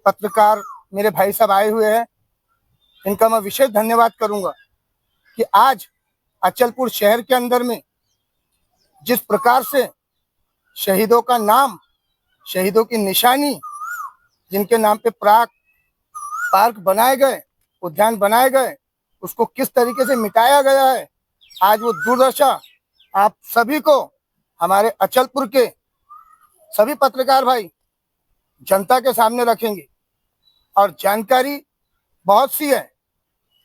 पत्रकार मेरे भाई साहब आए हुए हैं, इनका मैं विशेष धन्यवाद करूंगा कि आज अचलपुर शहर के अंदर में जिस प्रकार से शहीदों का नाम, शहीदों की निशानी, जिनके नाम पे पार्क बनाए गए, उद्यान बनाए गए, उसको किस तरीके से मिटाया गया है। आज वो दुर्दशा आप सभी को, हमारे अचलपुर के सभी पत्रकार भाई जनता के सामने रखेंगे। और जानकारी बहुत सी है,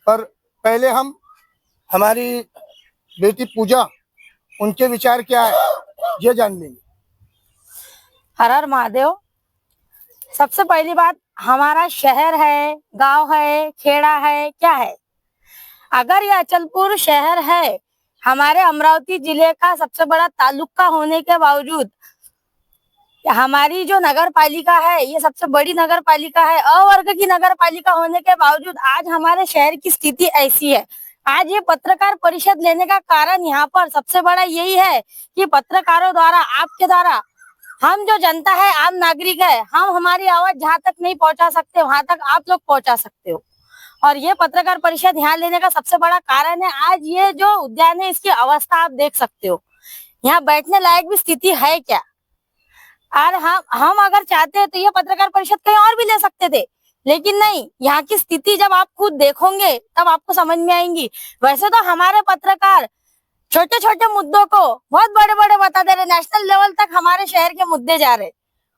पर पहले हम हमारी बेटी पूजा, उनके विचार क्या है ये जान लेंगे। हर हर महादेव। सबसे पहली बात, हमारा शहर है, गांव है, खेड़ा है, क्या है? अगर ये अचलपुर शहर है, हमारे अमरावती जिले का सबसे बड़ा तालुका होने के बावजूद, हमारी जो नगर पालिका है ये सबसे बड़ी नगर पालिका है, अवर्ग की नगर पालिका होने के बावजूद आज हमारे शहर की स्थिति ऐसी है। आज ये पत्रकार परिषद लेने का कारण यहाँ पर सबसे बड़ा यही है कि पत्रकारों द्वारा, आपके द्वारा, हम जो जनता है, आम नागरिक है, हम हमारी आवाज जहाँ तक नहीं पहुंचा सकते वहां तक आप लोग पहुंचा सकते हो। और ये पत्रकार परिषद यहाँ लेने का सबसे बड़ा कारण है, आज ये जो उद्यान है इसकी अवस्था आप देख सकते हो। यहाँ बैठने लायक भी स्थिति है क्या? और हम अगर चाहते हैं तो ये पत्रकार परिषद कहीं और भी ले सकते थे, लेकिन नहीं, यहाँ की स्थिति जब आप खुद देखोगे तब आपको समझ में आएंगी। वैसे तो हमारे पत्रकार छोटे छोटे मुद्दों को बहुत बड़े बड़े बता दे रहे, नेशनल लेवल तक हमारे शहर के मुद्दे जा रहे,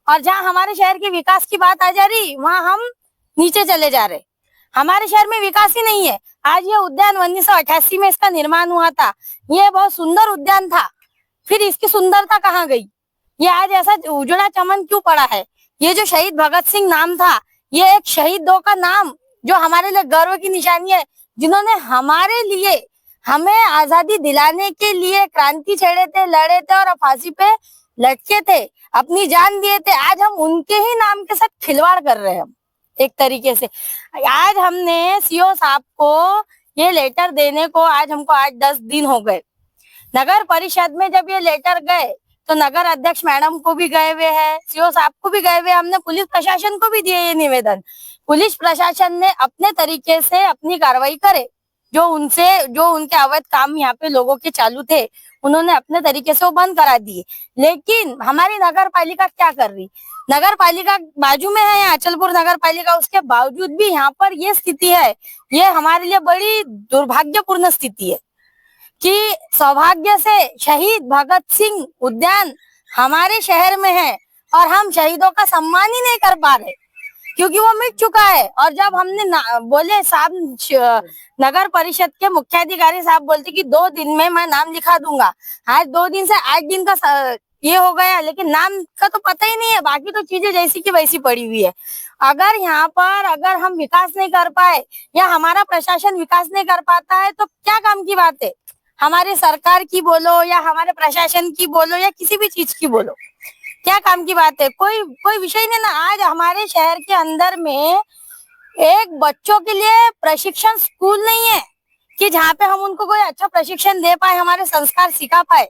और जहाँ हमारे शहर के विकास की बात आ जा रही वहां हम नीचे चले जा रहे। हमारे शहर में विकास ही नहीं है। आज ये उद्यान 1988 में इसका निर्माण हुआ था, ये बहुत सुंदर उद्यान था, फिर इसकी सुंदरता कहाँ गई? ये आज ऐसा उजड़ा चमन क्यों पड़ा है? ये जो शहीद भगत सिंह नाम था, ये एक शहीदों का नाम जो हमारे लिए गर्व की निशानी है, जिन्होंने हमारे लिए, हमें आजादी दिलाने के लिए क्रांति छेड़े थे, लड़े थे और फांसी पे लटके थे, अपनी जान दिए थे। आज हम उनके ही नाम के साथ खिलवाड़ कर रहे हैं एक तरीके से। आज हमने सीओ साहब को ये लेटर देने को आज हमको 8-10 दिन हो गए। नगर परिषद में जब ये लेटर गए तो नगर अध्यक्ष मैडम को भी गए हुए हैं, सीओ साहब को भी गए हुए, हमने पुलिस प्रशासन को भी दिए ये निवेदन। पुलिस प्रशासन ने अपने तरीके से अपनी कार्रवाई करे, जो उनके अवैध काम यहाँ पे लोगों के चालू थे, उन्होंने अपने तरीके से वो बंद करा दिए। लेकिन हमारी नगर पालिका क्या कर रही? नगर पालिका बाजू में है यहाँ अचलपुर नगर पालिका, उसके बावजूद भी यहाँ पर ये स्थिति है। ये हमारे लिए बड़ी दुर्भाग्यपूर्ण स्थिति है कि सौभाग्य से शहीद भगत सिंह उद्यान हमारे शहर में है और हम शहीदों का सम्मान ही नहीं कर पा रहे, क्योंकि वो मिट चुका है। और जब हमने बोले, साहब नगर परिषद के मुख्याधिकारी साहब बोलते कि 2 दिन में मैं नाम लिखा दूंगा। आज 2 दिन से 8 दिन का ये हो गया, लेकिन नाम का तो पता ही नहीं है, बाकी तो चीजें जैसी की वैसी पड़ी हुई है। अगर हम विकास नहीं कर पाए या हमारा प्रशासन विकास नहीं कर पाता है तो क्या काम की बात है? हमारे सरकार की बोलो या हमारे प्रशासन की बोलो या किसी भी चीज की बोलो, क्या काम की बात है? कोई विषय नहीं ना। आज हमारे शहर के अंदर में एक बच्चों के लिए प्रशिक्षण स्कूल नहीं है कि जहाँ पे हम उनको कोई अच्छा प्रशिक्षण दे पाए, हमारे संस्कार सिखा पाए।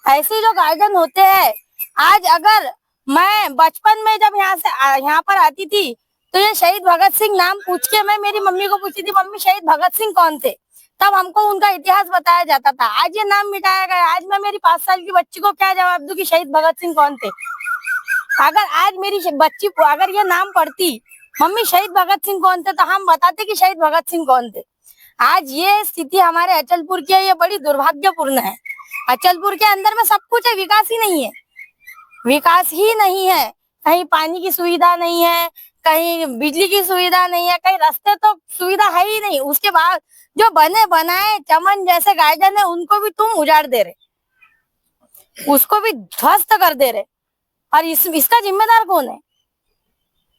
ऐसे जो गार्डन होते हैं, आज अगर मैं बचपन में जब यहाँ पर आती थी तो ये शहीद भगत सिंह नाम पूछ के मैं मेरी मम्मी को पूछती थी, मम्मी शहीद भगत सिंह कौन थे? तब हमको उनका इतिहास बताया जाता था। आज ये नाम मिटाया गया। आज मैं मेरी 5 साल की बच्ची को क्या जवाब दूं कि शहीद भगत सिंह कौन थे? अगर आज मेरी बच्ची को अगर ये नाम पढ़ती, मम्मी शहीद भगत सिंह कौन थे, तो हम बताते कि शहीद भगत सिंह कौन थे। आज ये स्थिति हमारे अचलपुर की है, ये बड़ी दुर्भाग्यपूर्ण है। अचलपुर के अंदर में सब कुछ है, विकास ही नहीं है, विकास ही नहीं है। कहीं पानी की सुविधा नहीं है, कहीं बिजली की सुविधा नहीं है, कहीं रास्ते तो सुविधा है ही नहीं। उसके बाद जो बने बनाए चमन जैसे गार्डन है उनको भी तुम उजाड़ दे रहे, उसको भी ध्वस्त कर दे रहे, और इसका जिम्मेदार कौन है?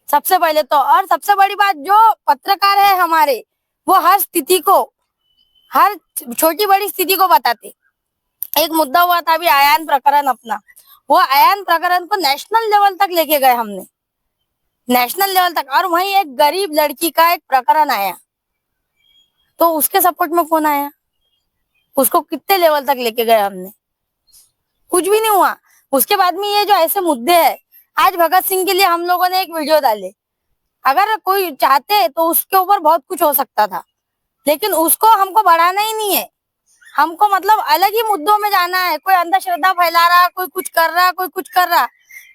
सबसे पहले तो, और सबसे बड़ी बात, जो पत्रकार है हमारे, वो हर स्थिति को, हर छोटी बड़ी स्थिति को बताते। एक मुद्दा हुआ था अभी आयान प्रकरण अपना, वो आयान प्रकरण को नेशनल लेवल तक लेके गए हमने, नेशनल लेवल तक, और वहीं एक गरीब लड़की का एक प्रकरण आया तो उसके सपोर्ट में कौन आया? उसको कितने लेवल तक लेके गए हमने? कुछ भी नहीं हुआ। उसके बाद में ये जो ऐसे मुद्दे हैं, आज भगत सिंह के लिए हम लोगों ने एक वीडियो डाले, अगर कोई चाहते तो उसके ऊपर बहुत कुछ हो सकता था, लेकिन उसको हमको बढ़ाना ही नहीं है। हमको मतलब अलग ही मुद्दों में जाना है। कोई अंधश्रद्धा फैला रहा, कोई कुछ कर रहा, कोई कुछ कर रहा।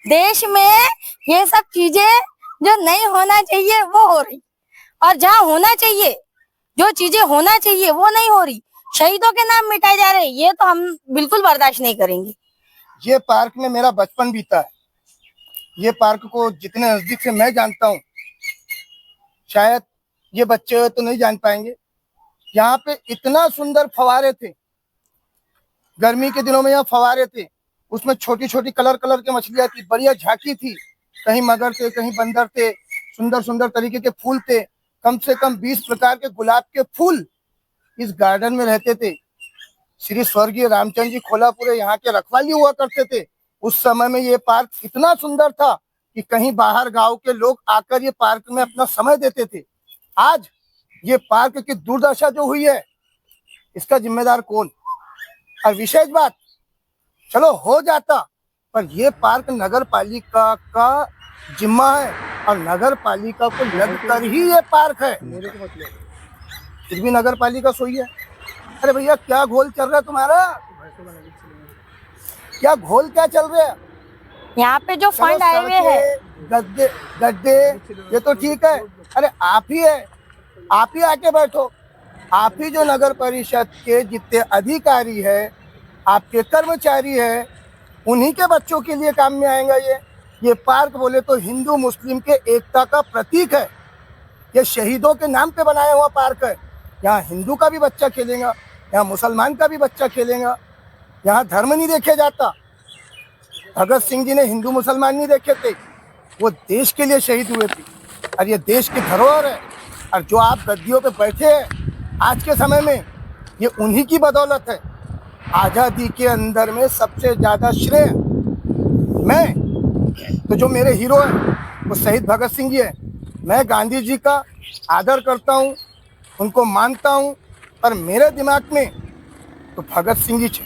देश में ये सब चीजें जो नहीं होना चाहिए वो हो रही, और जहाँ होना चाहिए, जो चीजें होना चाहिए वो नहीं हो रही। शहीदों के नाम मिटाए जा रहे, ये तो हम बिल्कुल बर्दाश्त नहीं करेंगे। ये पार्क में मेरा बचपन बीता है। ये पार्क को जितने नजदीक से मैं जानता हूँ, शायद ये बच्चे तो नहीं जान पाएंगे। यहाँ पे इतना सुंदर फवारे थे, गर्मी के दिनों में यहाँ फवारे थे, उसमें छोटी छोटी कलर कलर की मछलियां थी, बढ़िया झांकी थी, कहीं मगर थे, कहीं बंदर थे, सुंदर सुंदर तरीके के फूल थे। कम से कम 20 प्रकार के गुलाब के फूल इस गार्डन में रहते थे। श्री स्वर्गीय रामचंद्र जी खोलापुरे यहाँ के रखवाली हुआ करते थे। उस समय में ये पार्क इतना सुंदर था कि कहीं बाहर गांव के लोग आकर ये पार्क में अपना समय देते थे। आज ये पार्क की दुर्दशा जो हुई है, इसका जिम्मेदार कौन? और विशेष बात, चलो हो जाता, पर ये पार्क नगर पालिका का जिम्मा है और नगर पालिका को लगकर ही ये पार्क है। फिर भी नगर पालिका सोई है। अरे भैया, क्या घोल चल रहा है तुम्हारा? क्या घोल क्या चल रहा है? यहाँ पे जो फंड आए हुए है, गद्दे गद्दे ये तो ठीक है। अरे आप ही आके बैठो। आप ही जो नगर परिषद के जितने अधिकारी है, आपके कर्मचारी है, उन्हीं के बच्चों के लिए काम में आएगा। ये पार्क बोले तो हिंदू मुस्लिम के एकता का प्रतीक है। ये शहीदों के नाम पे बनाया हुआ पार्क है। यहाँ हिंदू का भी बच्चा खेलेगा, यहाँ मुसलमान का भी बच्चा खेलेगा। यहाँ धर्म नहीं देखे जाता। भगत सिंह जी ने हिंदू मुसलमान नहीं देखे थे, वो देश के लिए शहीद हुए थे और ये देश की धरोहर है। और जो आप गद्दियों पे बैठे हैं आज के समय में, ये उन्हीं की बदौलत है। आज़ादी के अंदर में सबसे ज़्यादा श्रेय मैं तो जो मेरे हीरो हैं वो शहीद भगत सिंह जी है। मैं गांधी जी का आदर करता हूँ, उनको मानता हूँ, पर मेरे दिमाग में तो भगत सिंह जी थे।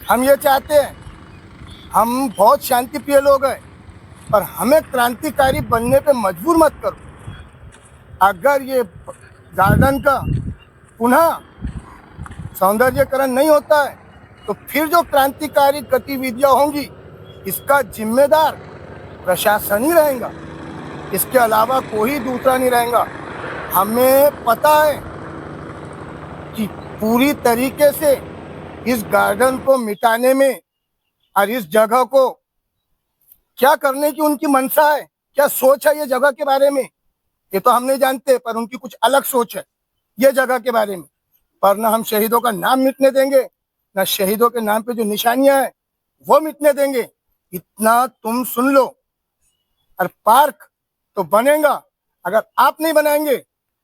हम ये चाहते हैं, हम बहुत शांति प्रिय लोग हैं, पर हमें क्रांतिकारी बनने पे मजबूर मत करो। अगर ये गार्डन का पुनः सौंदर्यकरण नहीं होता है तो फिर जो क्रांतिकारी गतिविधियां होंगी, इसका जिम्मेदार प्रशासन ही रहेगा। इसके अलावा कोई दूसरा नहीं रहेगा। हमें पता है कि पूरी तरीके से इस गार्डन को मिटाने में और इस जगह को क्या करने की उनकी मंशा है, क्या सोच है ये जगह के बारे में, ये तो हम नहीं जानते, पर उनकी कुछ अलग सोच है ये जगह के बारे में। पर ना हम शहीदों का नाम मिटने देंगे, ना शहीदों के नाम पे जो निशानियां हैं वो मिटने देंगे। इतना तुम सुन लो। और पार्क तो बनेगा, अगर आप नहीं बनाएंगे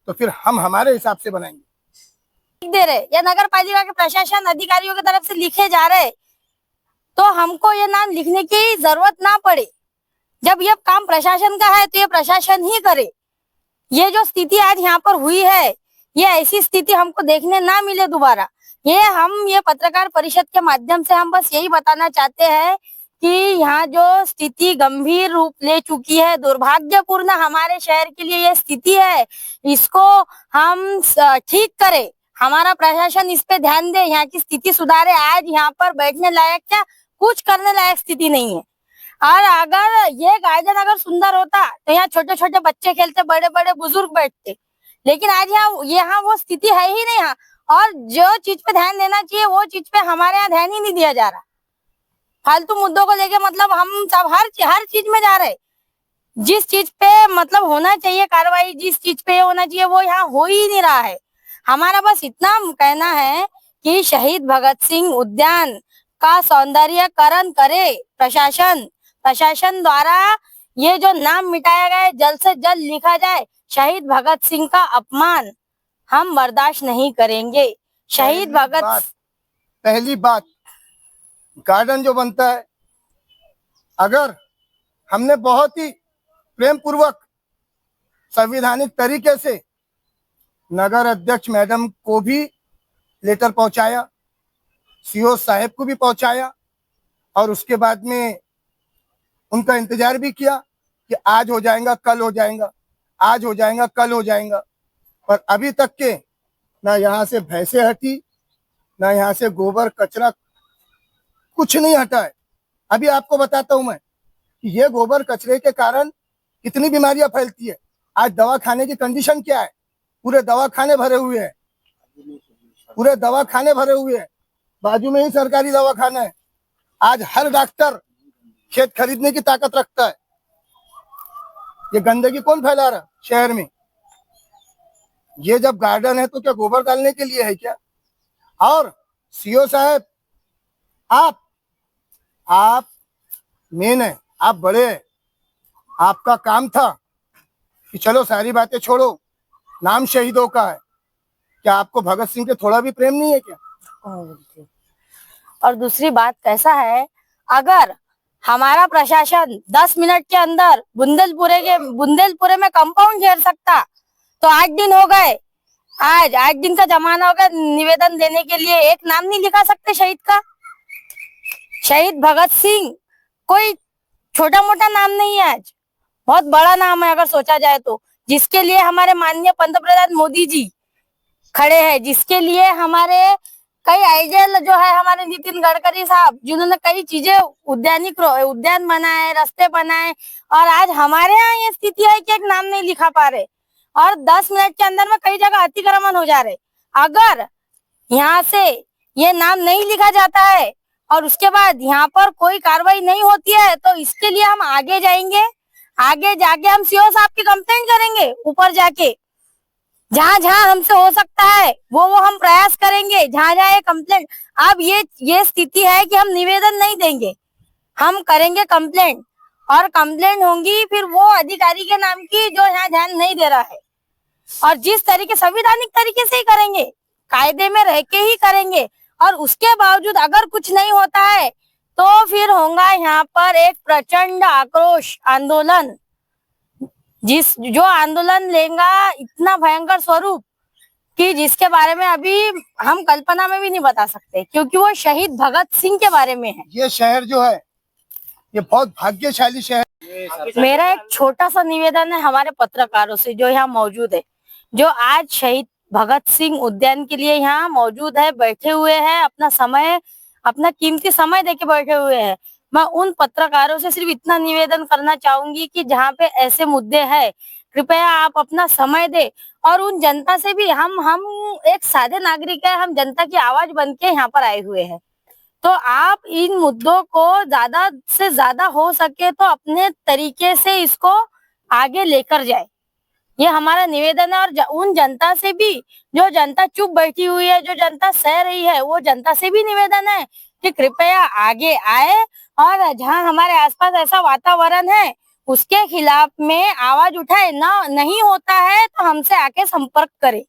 तो फिर हम हमारे हिसाब से बनाएंगे। दे रहे या नगर पालिका के प्रशासन अधिकारियों की तरफ से लिखे जा रहे, तो हमको ये नाम लिखने की जरूरत ना पड़े। जब ये काम प्रशासन का है तो ये प्रशासन ही करे। ये जो स्थिति आज यहाँ पर हुई है, ये ऐसी स्थिति हमको देखने ना मिले दोबारा। ये पत्रकार परिषद के माध्यम से हम बस यही बताना चाहते हैं कि यहाँ जो स्थिति गंभीर रूप ले चुकी है, दुर्भाग्यपूर्ण हमारे शहर के लिए ये स्थिति है, इसको हम ठीक करें। हमारा प्रशासन इस पे ध्यान दे, यहाँ की स्थिति सुधारे। आज यहाँ पर बैठने लायक क्या, कुछ करने लायक स्थिति नहीं है। और अगर ये गार्डन अगर सुंदर होता तो यहाँ छोटे छोटे बच्चे खेलते, बड़े बड़े बुजुर्ग बैठते, लेकिन आज यहाँ वो स्थिति है ही नहीं। यहाँ और जो चीज पे ध्यान देना चाहिए वो चीज पे हमारे यहाँ ध्यान ही नहीं दिया जा रहा। फालतू मुद्दों को लेके मतलब हम सब हर चीज में जा रहे। जिस चीज पे मतलब होना चाहिए कार्रवाई, जिस चीज पे होना चाहिए वो यहाँ हो ही नहीं रहा है। हमारा बस इतना कहना है कि शहीद भगत सिंह उद्यान का सौंदर्यकरण करे प्रशासन द्वारा। ये जो नाम मिटाया गया है जल्द से जल्द लिखा जाए। शहीद भगत सिंह का अपमान हम बर्दाश्त नहीं करेंगे। शहीद भगत, पहली बात, गार्डन जो बनता है, अगर हमने बहुत ही प्रेम पूर्वक संवैधानिक तरीके से नगर अध्यक्ष मैडम को भी लेटर पहुंचाया, सीओ साहब को भी पहुंचाया, और उसके बाद में उनका इंतजार भी किया कि आज हो जाएगा, कल हो जाएगा। आज हो जाएगा, कल हो जाएगा, पर अभी तक के ना यहाँ से भैंसे हटी, ना यहाँ से गोबर कचरा कुछ नहीं हटा है। अभी आपको बताता हूं मैं कि ये गोबर कचरे के कारण कितनी बीमारियां फैलती है। आज दवाखाने की कंडीशन क्या है, पूरे दवाखाने भरे हुए हैं, पूरे दवाखाने भरे हुए हैं, बाजू में ही सरकारी दवाखाना है। आज हर डॉक्टर खेत खरीदने की ताकत रखता है। ये गंदगी कौन फैला रहा शहर में? ये जब गार्डन है तो क्या गोबर डालने के लिए है क्या? और सीओ साहब, आप मेन है, आप बड़े हैं, आपका काम था कि चलो सारी बातें छोड़ो, नाम शहीदों का है, क्या आपको भगत सिंह पे थोड़ा भी प्रेम नहीं है क्या? और दूसरी बात कैसा है, अगर हमारा प्रशासन 10 मिनट के अंदर बुंदेलपुरे में कंपाउंड घेर सकता तो 8 दिन हो गए। आज 8 दिन का जमाना हो गया निवेदन देने के लिए, एक नाम नहीं लिखा सकते शहीद का। शहीद भगत सिंह कोई छोटा मोटा नाम नहीं है, आज बहुत बड़ा नाम है अगर सोचा जाए तो, जिसके लिए हमारे माननीय पंतप्रधान मोदी जी खड़े हैं, जिसके लिए हमारे कई आइडियल जो है हमारे नितिन गडकरी साहब, जिन्होंने कई चीजें उद्यान बनाए, रास्ते बनाए, और आज हमारे यहाँ ये स्थिति है कि एक नाम नहीं लिखा पा रहे और 10 मिनट के अंदर में कई जगह अतिक्रमण हो जा रहे। अगर यहाँ से ये नाम नहीं लिखा जाता है और उसके बाद यहाँ पर कोई कार्रवाई नहीं होती है तो इसके लिए हम आगे जाएंगे, आगे जाके हम सीओ साहब की कंप्लेंट करेंगे, ऊपर जाके जहां जहां हमसे हो सकता है वो हम प्रयास करेंगे, जहां जहां ये कंप्लेंट। अब ये स्थिति है कि हम निवेदन नहीं देंगे, हम करेंगे कंप्लेंट, और कंप्लेंट होंगी फिर वो अधिकारी के नाम की जो यहाँ ध्यान नहीं दे रहा है, और जिस तरीके संवैधानिक तरीके से ही करेंगे, कायदे में रह के ही करेंगे, और उसके बावजूद अगर कुछ नहीं होता है तो फिर होगा यहाँ पर एक प्रचंड आक्रोश आंदोलन, जो आंदोलन लेगा इतना भयंकर स्वरूप कि जिसके बारे में अभी हम कल्पना में भी नहीं बता सकते, क्योंकि वो शहीद भगत सिंह के बारे में है। ये शहर जो है ये बहुत भाग्यशाली शहर। मेरा एक छोटा सा निवेदन है हमारे पत्रकारों से जो यहाँ मौजूद है, जो आज शहीद भगत सिंह उद्यान के लिए यहाँ मौजूद है, बैठे हुए हैं, अपना कीमती समय देके बैठे हुए हैं। मैं उन पत्रकारों से सिर्फ इतना निवेदन करना चाहूंगी कि जहाँ पे ऐसे मुद्दे हैं, कृपया आप अपना समय दे, और उन जनता से भी हम एक सादे नागरिक है, हम जनता की आवाज बन के यहाँ पर आए हुए हैं, तो आप इन मुद्दों को ज्यादा से ज्यादा हो सके तो अपने तरीके से इसको आगे लेकर जाए, ये हमारा निवेदन है। और उन जनता से भी, जो जनता चुप बैठी हुई है, जो जनता सह रही है, वो जनता से भी निवेदन है कि कृपया आगे आए, और जहां हमारे आसपास ऐसा वातावरण है उसके खिलाफ में आवाज उठाए। ना नहीं होता है तो हमसे आके संपर्क करें।